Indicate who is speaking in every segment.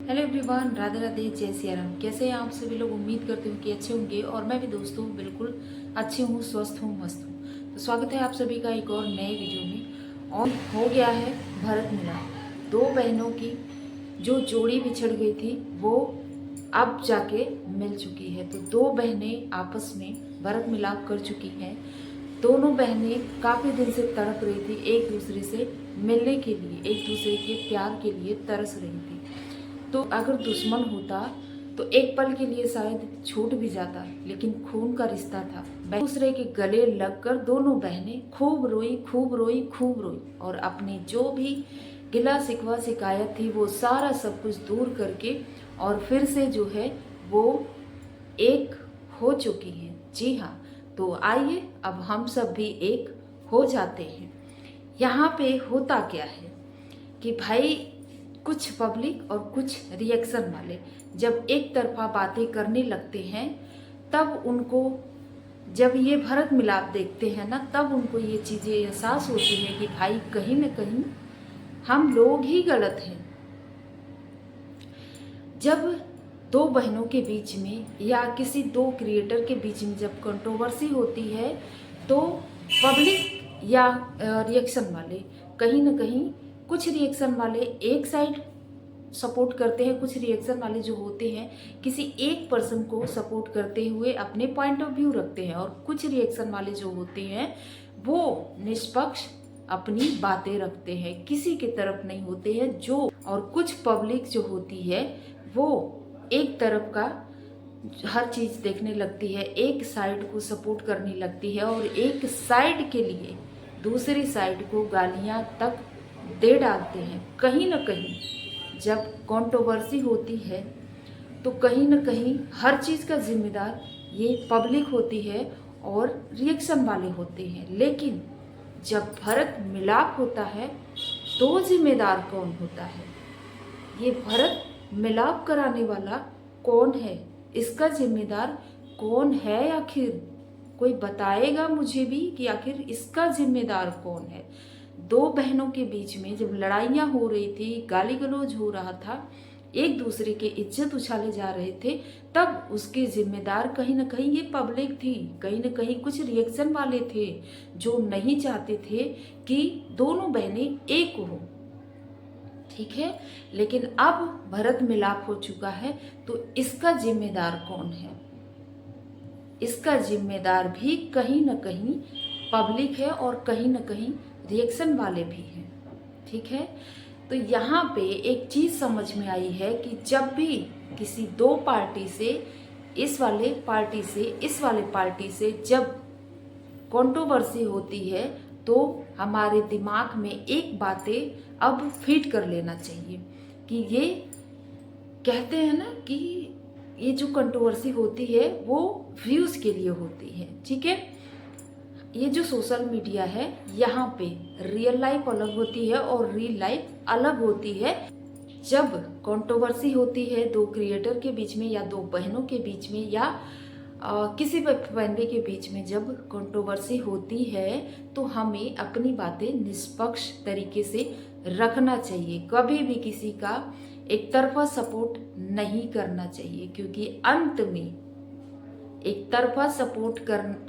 Speaker 1: Hello everyone, Radhe Radhe, जय सिया राम। कैसे हैं आप सभी लोग? उम्मीद करती हूँ कि अच्छे होंगे और मैं भी दोस्तों बिल्कुल अच्छी हूँ, स्वस्थ हूँ, मस्त हूँ। तो स्वागत है आप सभी का एक और नए वीडियो में। और हो गया है भरत मिलाप। दो बहनों की जो जोड़ी बिछड़ गई थी वो अब जाके मिल चुकी है। तो दो बहनें आपस में भरत मिलाप कर चुकी हैं। दोनों बहनें काफ़ी दिन से तड़प रही थी, एक दूसरे से मिलने के लिए, एक दूसरे के प्यार के लिए तरस रही थी। तो अगर दुश्मन होता तो एक पल के लिए शायद छूट भी जाता, लेकिन खून का रिश्ता था। दूसरे के गले लगकर दोनों बहनें खूब रोई, खूब रोई, खूब रोई और अपनी जो भी गिला शिकवा शिकायत थी वो सारा सब कुछ दूर करके और फिर से जो है वो एक हो चुकी है। जी हाँ, तो आइए अब हम सब भी एक हो जाते हैं। यहाँ पे होता क्या है कि भाई कुछ पब्लिक और कुछ रिएक्शन वाले जब एक तरफा बातें करने लगते हैं तब उनको, जब ये भरत मिलाप देखते हैं ना, तब उनको ये चीज़ें एहसास होती है कि भाई कहीं ना कहीं हम लोग ही गलत हैं। जब दो बहनों के बीच में या किसी दो क्रिएटर के बीच में जब कंट्रोवर्सी होती है तो पब्लिक या रिएक्शन वाले कहीं ना कहीं, कुछ रिएक्शन वाले एक साइड सपोर्ट करते हैं, कुछ रिएक्शन वाले जो होते हैं किसी एक पर्सन को सपोर्ट करते हुए अपने पॉइंट ऑफ व्यू रखते हैं, और कुछ रिएक्शन वाले जो होते हैं वो निष्पक्ष अपनी बातें रखते हैं, किसी की तरफ नहीं होते हैं। जो और कुछ पब्लिक जो होती है वो एक तरफ का हर चीज़ देखने लगती है, एक साइड को सपोर्ट करने लगती है और एक साइड के लिए दूसरी साइड को गालियां तक दे डालते हैं। कहीं ना कहीं जब कंट्रोवर्सी होती है तो कहीं ना कहीं हर चीज़ का जिम्मेदार ये पब्लिक होती है और रिएक्शन वाले होते हैं। लेकिन जब भरत मिलाप होता है तो जिम्मेदार कौन होता है? ये भरत मिलाप कराने वाला कौन है? इसका जिम्मेदार कौन है आखिर? कोई बताएगा मुझे भी कि आखिर इसका जिम्मेदार कौन है? दो बहनों के बीच में जब लड़ाइयाँ हो रही थी, गाली गलौज हो रहा था, एक दूसरे के इज्जत उछाले जा रहे थे, तब उसके जिम्मेदार कहीं ना कहीं ये पब्लिक थी, कहीं ना कहीं कुछ रिएक्शन वाले थे जो नहीं चाहते थे कि दोनों बहनें एक हो। ठीक है, लेकिन अब भरत मिलाप हो चुका है तो इसका जिम्मेदार कौन है? इसका जिम्मेदार भी कहीं ना कहीं पब्लिक है और कहीं ना कहीं रिएक्शन वाले भी हैं। ठीक है, तो यहाँ पे एक चीज़ समझ में आई है कि जब भी किसी दो पार्टी से, इस वाले पार्टी से इस वाले पार्टी से जब कंट्रोवर्सी होती है तो हमारे दिमाग में एक बातें अब फीड कर लेना चाहिए कि ये कहते हैं ना कि ये जो कंट्रोवर्सी होती है वो व्यूज़ के लिए होती है। ठीक है, ये जो सोशल मीडिया है यहाँ पे रियल लाइफ अलग होती है और रियल लाइफ अलग होती है। जब कंट्रोवर्सी होती है दो क्रिएटर के बीच में या दो बहनों के बीच में या किसी भी फैमिली के बीच में जब कंट्रोवर्सी होती है तो हमें अपनी बातें निष्पक्ष तरीके से रखना चाहिए। कभी भी किसी का एक तरफा सपोर्ट नहीं करना चाहिए, क्योंकि अंत में एक तरफा सपोर्ट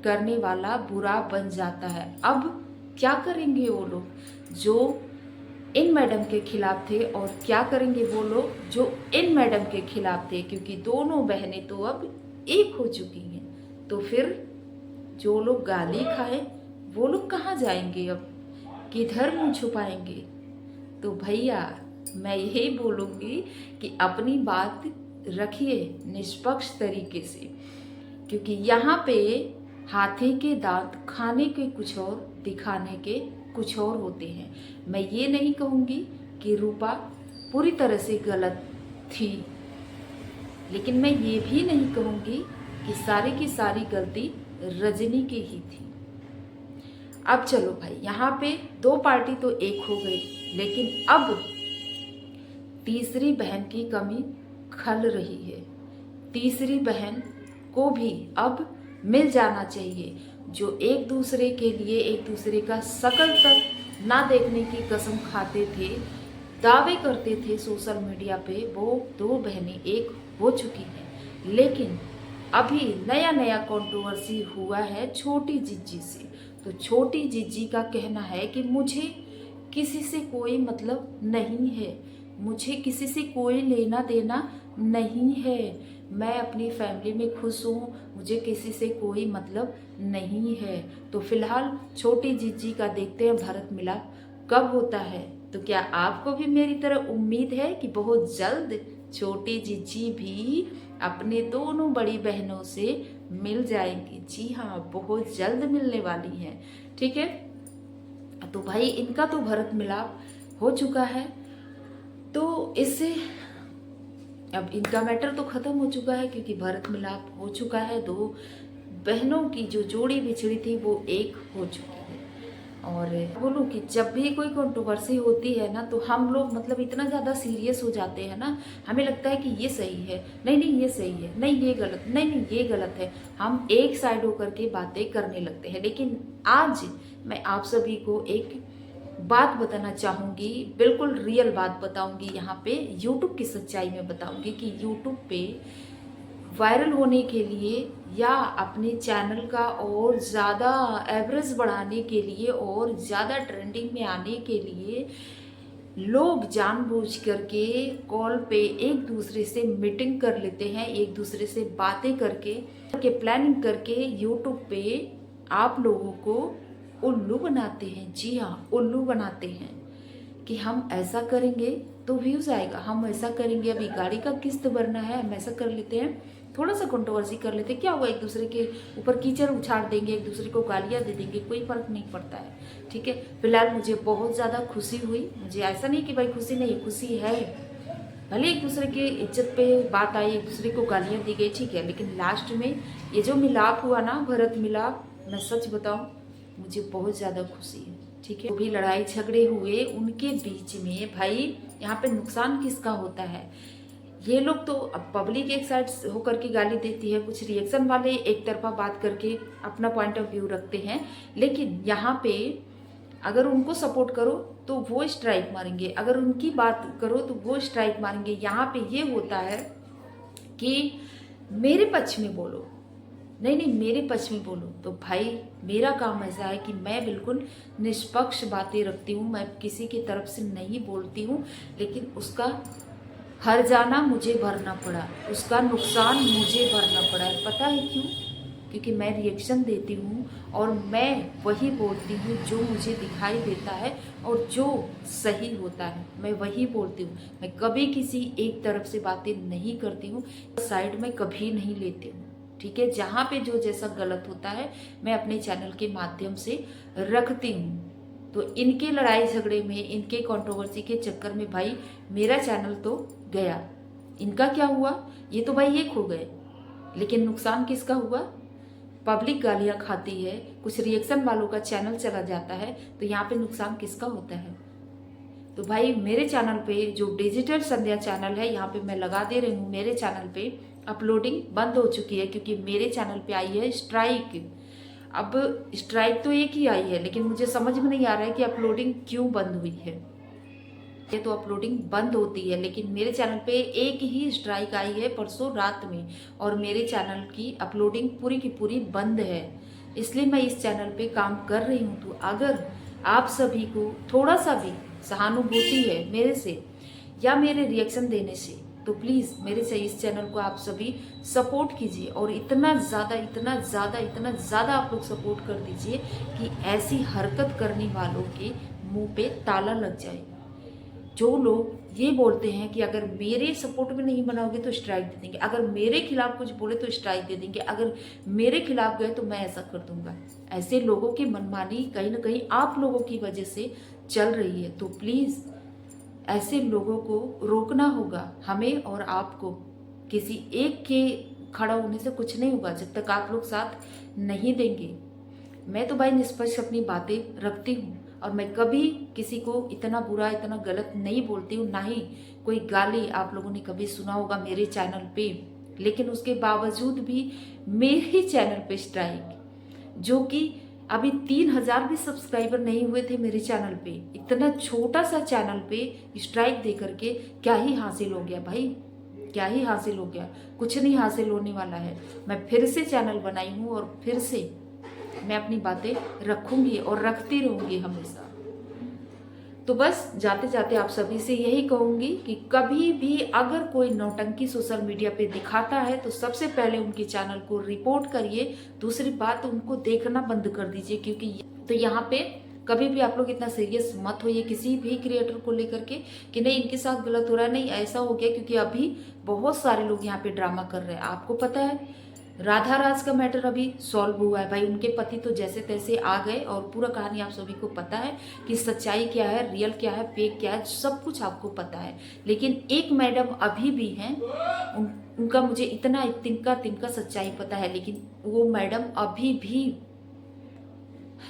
Speaker 1: करने वाला बुरा बन जाता है। अब क्या करेंगे वो लोग जो इन मैडम के खिलाफ थे और क्या करेंगे वो लोग जो इन मैडम के खिलाफ थे? क्योंकि दोनों बहनें तो अब एक हो चुकी हैं। तो फिर जो लोग गाली खाए वो लोग कहाँ जाएंगे? अब किधर मुंह छुपाएंगे? तो भैया मैं यही बोलूँगी कि अपनी बात रखिए निष्पक्ष तरीके से, क्योंकि यहाँ पे हाथी के दांत खाने के कुछ और, दिखाने के कुछ और होते हैं। मैं ये नहीं कहूँगी कि रूपा पूरी तरह से गलत थी, लेकिन मैं ये भी नहीं कहूँगी कि सारी की सारी गलती रजनी की ही थी। अब चलो भाई, यहाँ पे दो पार्टी तो एक हो गई, लेकिन अब तीसरी बहन की कमी खल रही है। तीसरी बहन को भी अब मिल जाना चाहिए। जो एक दूसरे के लिए एक दूसरे का शकल तक ना देखने की कसम खाते थे दावे करते थे सोशल मीडिया पे, वो दो बहनें एक हो चुकी हैं। लेकिन अभी नया नया कंट्रोवर्सी हुआ है छोटी जिज्जी से। तो छोटी जिज्जी का कहना है कि मुझे किसी से कोई मतलब नहीं है, मुझे किसी से कोई लेना देना नहीं है, मैं अपनी फैमिली में खुश हूँ, मुझे किसी से कोई मतलब नहीं है। तो फिलहाल छोटी जिज्जी का देखते हैं भरत मिलाप कब होता है। तो क्या आपको भी मेरी तरह उम्मीद है कि बहुत जल्द छोटी जिज्जी भी अपने दोनों बड़ी बहनों से मिल जाएंगी? जी हाँ, बहुत जल्द मिलने वाली हैं। ठीक है, तो भाई इनका तो भरत मिलाप हो चुका है, तो इससे अब इनका मैटर तो खत्म हो चुका है, क्योंकि भरत मिलाप हो चुका है। दो बहनों की जो जोड़ी बिछड़ी थी वो एक हो चुकी है। और बोलूँ कि जब भी कोई कंट्रोवर्सी होती है ना, तो हम लोग मतलब इतना ज़्यादा सीरियस हो जाते हैं ना, हमें लगता है कि ये सही है, नहीं नहीं ये सही है, नहीं ये गलत, नहीं नहीं ये गलत है, हम एक साइड होकर के बातें करने लगते हैं। लेकिन आज मैं आप सभी को एक बात बताना चाहूँगी, बिल्कुल रियल बात बताऊँगी, यहाँ पे यूट्यूब की सच्चाई में बताऊँगी कि यूट्यूब पे वायरल होने के लिए या अपने चैनल का और ज़्यादा एवरेज बढ़ाने के लिए और ज़्यादा ट्रेंडिंग में आने के लिए लोग जानबूझ करके कॉल पे एक दूसरे से मीटिंग कर लेते हैं, एक दूसरे से बातें करके प्लानिंग करके यूट्यूब पे आप लोगों को उल्लू बनाते हैं। जी हाँ, उल्लू बनाते हैं कि हम ऐसा करेंगे तो व्यूज़ आएगा, हम ऐसा करेंगे, अभी गाड़ी का किस्त भरना है, हम ऐसा कर लेते हैं, थोड़ा सा कंट्रोवर्सी कर लेते हैं, क्या हुआ, एक दूसरे के ऊपर कीचड़ उछाल देंगे, एक दूसरे को गालियाँ दे देंगे, कोई फ़र्क नहीं पड़ता है। ठीक है, फिलहाल मुझे बहुत ज़्यादा खुशी हुई, मुझे ऐसा नहीं कि भाई खुशी नहीं, खुशी है, भले एक दूसरे के इज्जत पे बात आई, एक दूसरे को गालियाँ दी गई, ठीक है, लेकिन लास्ट में ये जो मिलाप हुआ ना, भरत मिलाप, मैं सच बताऊँ मुझे बहुत ज़्यादा खुशी है। ठीक है, जो भी लड़ाई झगड़े हुए उनके बीच में भाई यहाँ पे नुकसान किसका होता है? ये लोग तो अब पब्लिक एक साइड होकर के गाली देती है, कुछ रिएक्शन वाले एक तरफा बात करके अपना पॉइंट ऑफ व्यू रखते हैं, लेकिन यहाँ पे अगर उनको सपोर्ट करो तो वो स्ट्राइक मारेंगे, अगर उनकी बात करो तो वो स्ट्राइक मारेंगे। यहाँ पे ये होता है कि मेरे पक्ष में बोलो, नहीं नहीं मेरे पक्ष में बोलो, तो भाई मेरा काम ऐसा है कि मैं बिल्कुल निष्पक्ष बातें रखती हूँ, मैं किसी की तरफ से नहीं बोलती हूँ, लेकिन उसका हर जाना मुझे भरना पड़ा, उसका नुकसान मुझे भरना पड़ा है। पता है क्यों? क्योंकि मैं रिएक्शन देती हूँ और मैं वही बोलती हूँ जो मुझे दिखाई देता है और जो सही होता है, मैं वही बोलती हूँ। मैं कभी किसी एक तरफ से बातें नहीं करती हूँ, साइड में कभी नहीं लेती हूँ। ठीक है, जहाँ पे जो जैसा गलत होता है मैं अपने चैनल के माध्यम से रखती हूँ। तो इनके लड़ाई झगड़े में, इनके कंट्रोवर्सी के चक्कर में भाई मेरा चैनल तो गया, इनका क्या हुआ? ये तो भाई एक हो गए, लेकिन नुकसान किसका हुआ? पब्लिक गालियाँ खाती है, कुछ रिएक्शन वालों का चैनल चला जाता है, तो यहाँ पे नुकसान किसका होता है? तो भाई मेरे चैनल पे जो डिजिटल संध्या चैनल है, यहाँ पे मैं लगा दे रही हूँ, मेरे चैनल पे अपलोडिंग बंद हो चुकी है, क्योंकि मेरे चैनल पे आई है स्ट्राइक। अब स्ट्राइक तो एक ही आई है, लेकिन मुझे समझ में नहीं आ रहा है कि अपलोडिंग क्यों बंद हुई है। ये तो अपलोडिंग बंद होती है, लेकिन मेरे चैनल पे एक ही स्ट्राइक आई है परसों रात में, और मेरे चैनल की अपलोडिंग पूरी की पूरी बंद है। इसलिए मैं इस चैनल पे काम कर रही हूँ। तो अगर आप सभी को थोड़ा सा भी सहानुभूति है मेरे से या मेरे रिएक्शन देने से, तो प्लीज़ मेरे से इस चैनल को आप सभी सपोर्ट कीजिए, और इतना ज़्यादा आप लोग सपोर्ट कर दीजिए कि ऐसी हरकत करने वालों के मुंह पे ताला लग जाए। जो लोग ये बोलते हैं कि अगर मेरे सपोर्ट में नहीं बनाओगे तो स्ट्राइक दे देंगे, अगर मेरे खिलाफ कुछ बोले तो स्ट्राइक दे देंगे, अगर मेरे खिलाफ गए तो मैं ऐसा कर दूंगा, ऐसे लोगों की मनमानी कहीं ना कहीं आप लोगों की वजह से चल रही है। तो प्लीज़ ऐसे लोगों को रोकना होगा, हमें और आपको। किसी एक के खड़ा होने से कुछ नहीं होगा जब तक आप लोग साथ नहीं देंगे। मैं तो भाई निष्पक्ष अपनी बातें रखती हूँ, और मैं कभी किसी को इतना बुरा, इतना गलत नहीं बोलती हूँ, ना ही कोई गाली आप लोगों ने कभी सुना होगा मेरे चैनल पे। लेकिन उसके बावजूद भी मेरे चैनल पे स्ट्राइक, जो कि अभी 3000 भी सब्सक्राइबर नहीं हुए थे मेरे चैनल पे। इतना छोटा सा चैनल पे स्ट्राइक दे करके क्या ही हासिल हो गया भाई, क्या ही हासिल हो गया? कुछ नहीं हासिल होने वाला है। मैं फिर से चैनल बनाई हूँ और फिर से मैं अपनी बातें रखूंगी और रखती रहूंगी हमेशा। तो बस जाते जाते आप सभी से यही कहूंगी कि कभी भी अगर कोई नौटंकी सोशल मीडिया पे दिखाता है तो सबसे पहले उनके चैनल को रिपोर्ट करिए। दूसरी बात, उनको देखना बंद कर दीजिए, क्योंकि तो यहाँ पे कभी भी आप लोग इतना सीरियस मत होइए किसी भी क्रिएटर को लेकर के कि नहीं इनके साथ गलत हो रहा है, नहीं ऐसा हो गया, क्योंकि अभी बहुत सारे लोग यहाँ पे ड्रामा कर रहे हैं। आपको पता है राधा राज का मैटर अभी सॉल्व हुआ है भाई, उनके पति तो जैसे तैसे आ गए और पूरा कहानी आप सभी को पता है कि सच्चाई क्या है, रियल क्या है, फेक क्या है, सब कुछ आपको पता है। लेकिन एक मैडम अभी भी हैं, उनका मुझे इतना तिनका तिनका सच्चाई पता है, लेकिन वो मैडम अभी भी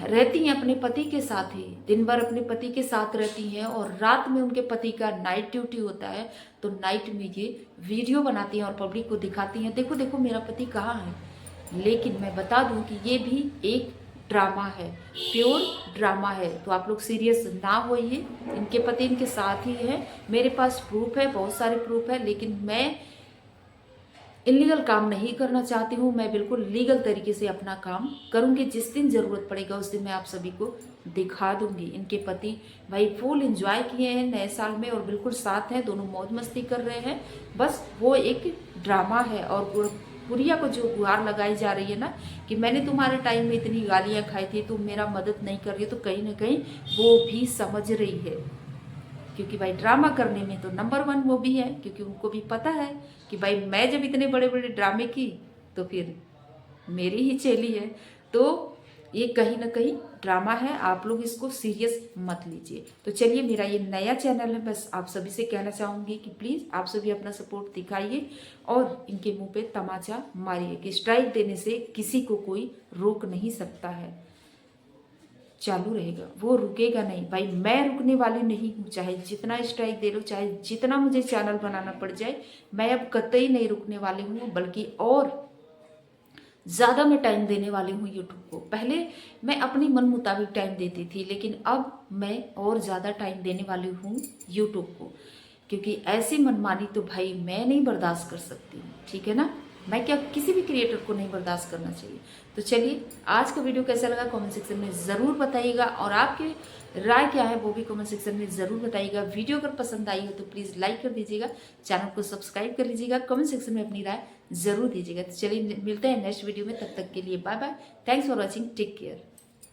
Speaker 1: रहती हैं अपने पति के साथ ही, दिन भर अपने पति के साथ रहती हैं और रात में उनके पति का नाइट ड्यूटी होता है तो नाइट में ये वीडियो बनाती हैं और पब्लिक को दिखाती हैं, देखो देखो मेरा पति कहाँ है। लेकिन मैं बता दूं कि ये भी एक ड्रामा है, प्योर ड्रामा है। तो आप लोग सीरियस ना होइए, इनके पति इनके साथ ही है, मेरे पास प्रूफ है, बहुत सारे प्रूफ है, लेकिन मैं इलीगल काम नहीं करना चाहती हूँ। मैं बिल्कुल लीगल तरीके से अपना काम करूँगी। जिस दिन ज़रूरत पड़ेगा उस दिन मैं आप सभी को दिखा दूंगी। इनके पति भाई फुल एंजॉय किए हैं नए साल में और बिल्कुल साथ हैं, दोनों मौज मस्ती कर रहे हैं। बस वो एक ड्रामा है। और गुड़िया को जो गुहार लगाई जा रही है ना कि मैंने तुम्हारे टाइम में इतनी गालियाँ खाई थी, तुम मेरा मदद नहीं कर रही, तो कहीं ना कहीं वो भी समझ रही है, क्योंकि भाई ड्रामा करने में तो नंबर 1 वो भी है, क्योंकि उनको भी पता है कि भाई मैं जब इतने बड़े बड़े ड्रामे की तो फिर मेरी ही चेली है। तो ये कहीं ना कहीं ड्रामा है, आप लोग इसको सीरियस मत लीजिए। तो चलिए, मेरा ये नया चैनल है, बस आप सभी से कहना चाहूँगी कि प्लीज़ आप सभी अपना सपोर्ट दिखाइए और इनके मुंह पे तमाचा मारिए कि स्ट्राइक देने से किसी को कोई रोक नहीं सकता है, चालू रहेगा, वो रुकेगा नहीं भाई। मैं रुकने वाली नहीं हूँ, चाहे जितना स्ट्राइक दे लो, चाहे जितना मुझे चैनल बनाना पड़ जाए, मैं अब कतई नहीं रुकने वाली हूँ, बल्कि और ज़्यादा मैं टाइम देने वाली हूँ यूट्यूब को। पहले मैं अपनी मन मुताबिक टाइम देती थी, लेकिन अब मैं और ज़्यादा टाइम देने वाली हूँ यूट्यूब को, क्योंकि ऐसी मनमानी तो भाई मैं नहीं बर्दाश्त कर सकती हूँ, ठीक है ना। मैं क्या किसी भी क्रिएटर को नहीं बर्दाश्त करना चाहिए। तो चलिए, आज का वीडियो कैसा लगा कमेंट सेक्शन में ज़रूर बताइएगा और आपके राय क्या है वो भी कमेंट सेक्शन में ज़रूर बताइएगा। वीडियो अगर पसंद आई हो तो प्लीज़ लाइक कर दीजिएगा, चैनल को सब्सक्राइब कर लीजिएगा, कमेंट सेक्शन में अपनी राय ज़रूर दीजिएगा। तो चलिए मिलते हैं नेक्स्ट वीडियो में, तब तक के लिए bye bye, thanks for watching, take care.